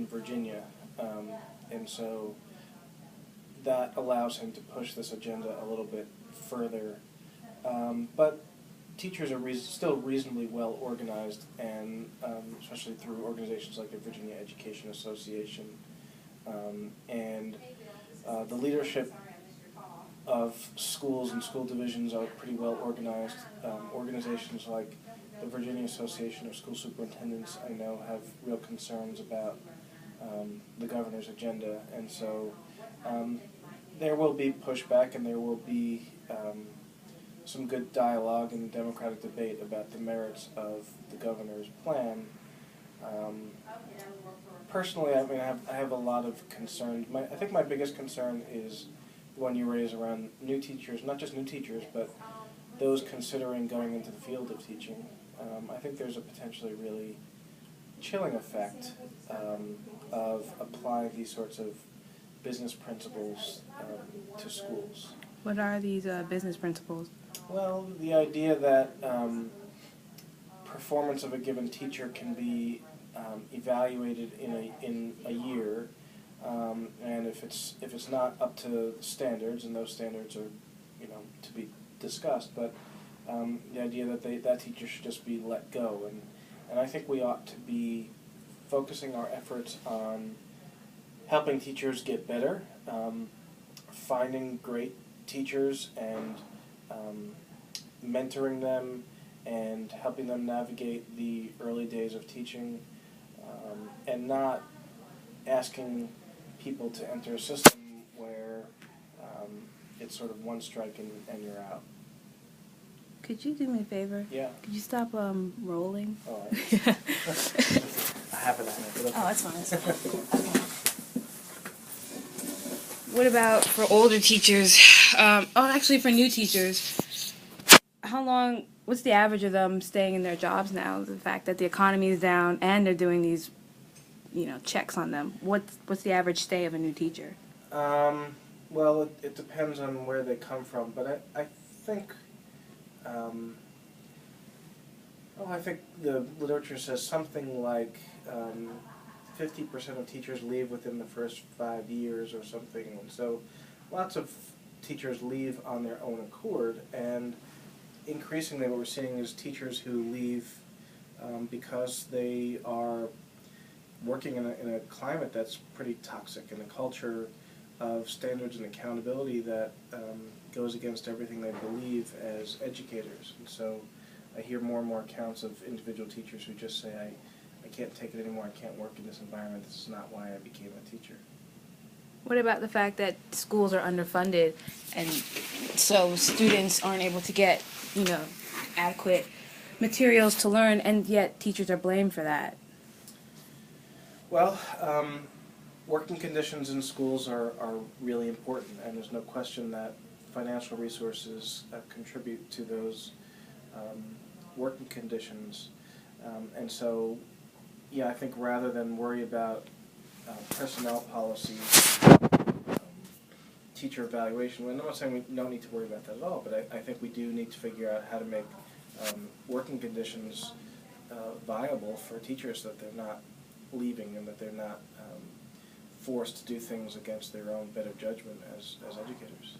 Virginia, and so that allows him to push this agenda a little bit further. But teachers are still reasonably well organized, and especially through organizations like the Virginia Education Association, and the leadership of schools and school divisions are pretty well organized. Organizations like the Virginia Association of School Superintendents, I know, have real concerns about the governor's agenda, and so there will be pushback, and there will be some good dialogue and democratic debate about the merits of the governor's plan. Personally, I mean, I have a lot of concerns. I think my biggest concern is the one you raise around new teachers, not just new teachers, but those considering going into the field of teaching. I think there's a potentially really chilling effect of applying these sorts of business principles to schools. What are these business principles? Well, the idea that performance of a given teacher can be evaluated in a year, and if it's not up to standards, and those standards are, to be discussed, but the idea that that teacher should just be let go, and I think we ought to be focusing our efforts on helping teachers get better, finding great teachers and mentoring them and helping them navigate the early days of teaching, and not asking people to enter a system where it's sort of one strike and you're out. Could you do me a favor? Yeah. Could you stop rolling? Oh, I have it. Oh, that's fine. That's fine. Okay. What about for older teachers? Actually, for new teachers, what's the average of them staying in their jobs now? The fact that the economy is down and they're doing these, checks on them. What's the average stay of a new teacher? Well, it depends on where they come from, but I think, I think the literature says something like 50% of teachers leave within the first 5 years or something, and so lots of teachers leave on their own accord, and increasingly what we're seeing is teachers who leave because they are working in a climate that's pretty toxic, in a culture of standards and accountability that goes against everything they believe as educators. And so I hear more and more accounts of individual teachers who just say, I can't take it anymore, I can't work in this environment, this is not why I became a teacher. What about the fact that schools are underfunded and so students aren't able to get, adequate materials to learn, and yet teachers are blamed for that? Well, working conditions in schools are really important, and there's no question that financial resources contribute to those working conditions. And so, I think rather than worry about personnel policies, teacher evaluation, I'm not saying we don't need to worry about that at all, but I think we do need to figure out how to make working conditions viable for teachers, so that they're not leaving and that they're not forced to do things against their own better judgment as educators.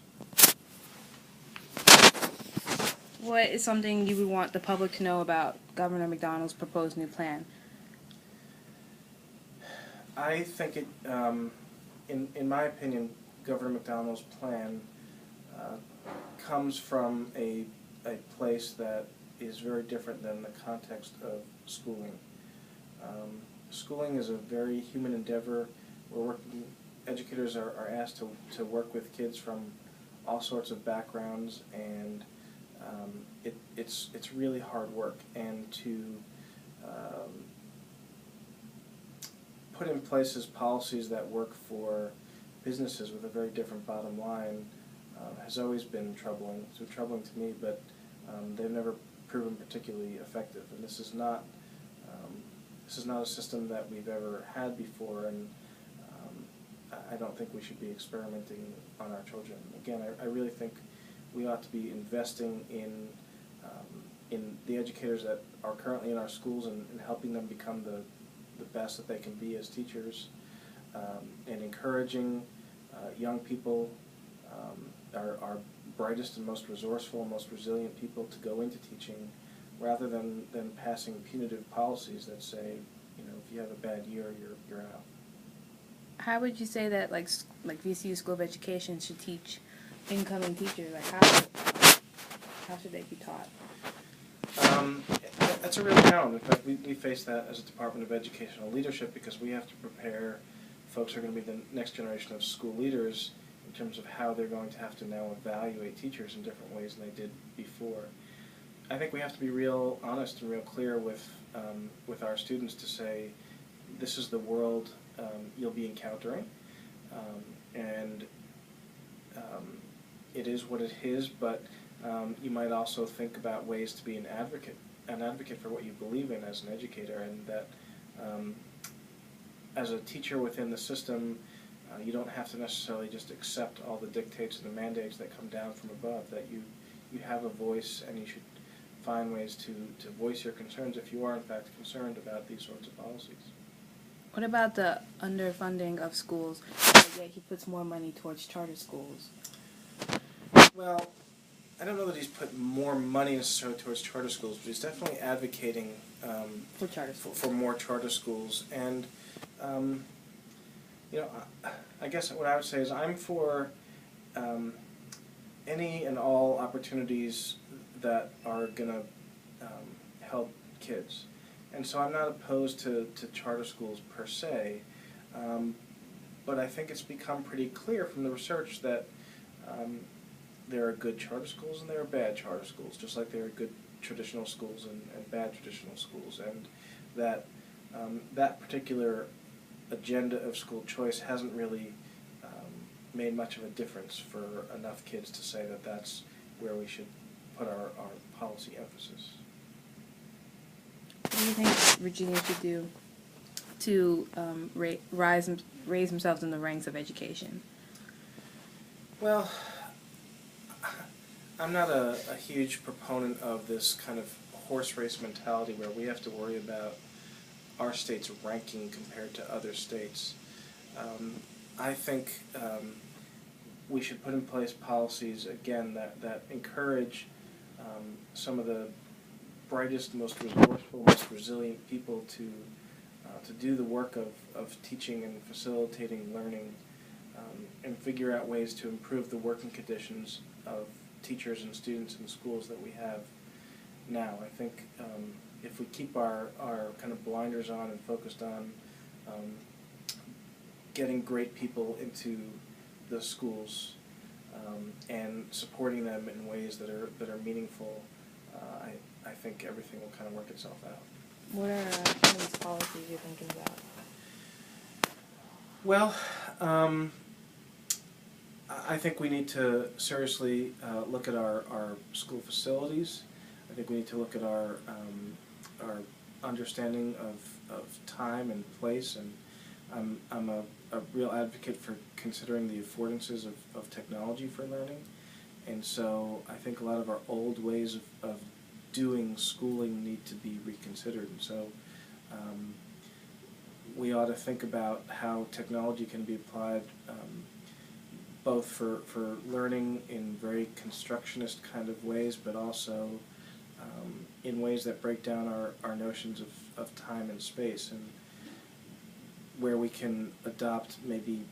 What is something you would want the public to know about Governor McDonnell's proposed new plan? I think in my opinion, Governor McDonnell's plan comes from a place that is very different than the context of schooling. Schooling is a very human endeavor. Educators are asked to work with kids from all sorts of backgrounds, and it's really hard work. And to put in places policies that work for businesses with a very different bottom line has always been troubling. It's been troubling to me, but they've never proven particularly effective. And this is not a system that we've ever had before, and I don't think we should be experimenting on our children. Again, I really think we ought to be investing in the educators that are currently in our schools and helping them become the the best that they can be as teachers, and encouraging young people, our brightest and most resourceful and most resilient people to go into teaching, rather than passing punitive policies that say, if you have a bad year, you're out. How would you say that like VCU School of Education should teach incoming teachers? Like how should they be taught? That's a real challenge. In fact, we face that as a Department of Educational Leadership, because we have to prepare folks who are going to be the next generation of school leaders in terms of how they're going to have to now evaluate teachers in different ways than they did before. I think we have to be real honest and real clear with our students to say, this is the world you'll be encountering, and it is what it is, but you might also think about ways to be an advocate for what you believe in as an educator, and that as a teacher within the system, you don't have to necessarily just accept all the dictates and the mandates that come down from above, that you have a voice, and you should find ways to voice your concerns if you are in fact concerned about these sorts of policies. What about the underfunding of schools? Yet he puts more money towards charter schools. Well, I don't know that he's put more money necessarily towards charter schools, but he's definitely advocating For charter schools. for more charter schools. And I guess what I would say is I'm for any and all opportunities that are going to help kids. And so I'm not opposed to charter schools per se, but I think it's become pretty clear from the research that there are good charter schools and there are bad charter schools, just like there are good traditional schools and bad traditional schools, and that that particular agenda of school choice hasn't really made much of a difference for enough kids to say that that's where we should put our policy emphasis. What do you think Virginia should do to raise themselves in the ranks of education? Well, I'm not a huge proponent of this kind of horse race mentality where we have to worry about our state's ranking compared to other states. I think we should put in place policies, again, that encourage some of the brightest, most resourceful, most resilient people to do the work of teaching and facilitating learning, and figure out ways to improve the working conditions of teachers and students in the schools that we have now. I think if we keep our kind of blinders on and focused on getting great people into the schools and supporting them in ways that are meaningful, I think everything will kind of work itself out. What are some of these policies you're thinking about? Well, I think we need to seriously look at our school facilities. I think we need to look at our understanding of time and place, and I'm a real advocate for considering the affordances of technology for learning, and so I think a lot of our old ways of doing schooling need to be reconsidered, and so we ought to think about how technology can be applied both for learning in very constructionist kind of ways, but also in ways that break down our notions of time and space, and where we can adopt maybe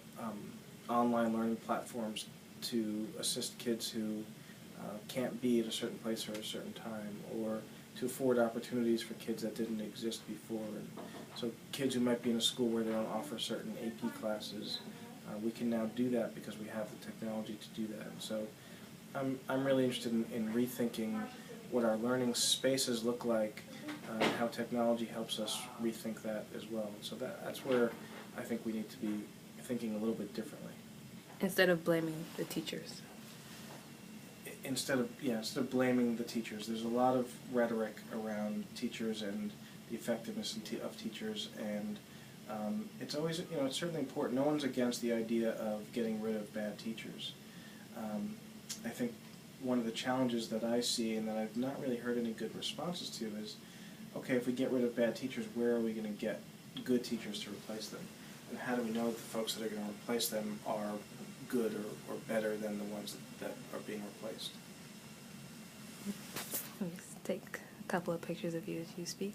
online learning platforms to assist kids who can't be at a certain place or at a certain time, or to afford opportunities for kids that didn't exist before. And so kids who might be in a school where they don't offer certain AP classes, we can now do that because we have the technology to do that. And so I'm really interested in rethinking what our learning spaces look like, how technology helps us rethink that as well. So that's where I think we need to be thinking a little bit differently. Instead of blaming the teachers. Instead of blaming the teachers, there's a lot of rhetoric around teachers and the effectiveness of teachers, and it's always, it's certainly important. No one's against the idea of getting rid of bad teachers. I think one of the challenges that I see and that I've not really heard any good responses to is, okay, if we get rid of bad teachers, where are we going to get good teachers to replace them? And how do we know that the folks that are going to replace them are good or better than the ones that are being replaced? Let me just take a couple of pictures of you as you speak.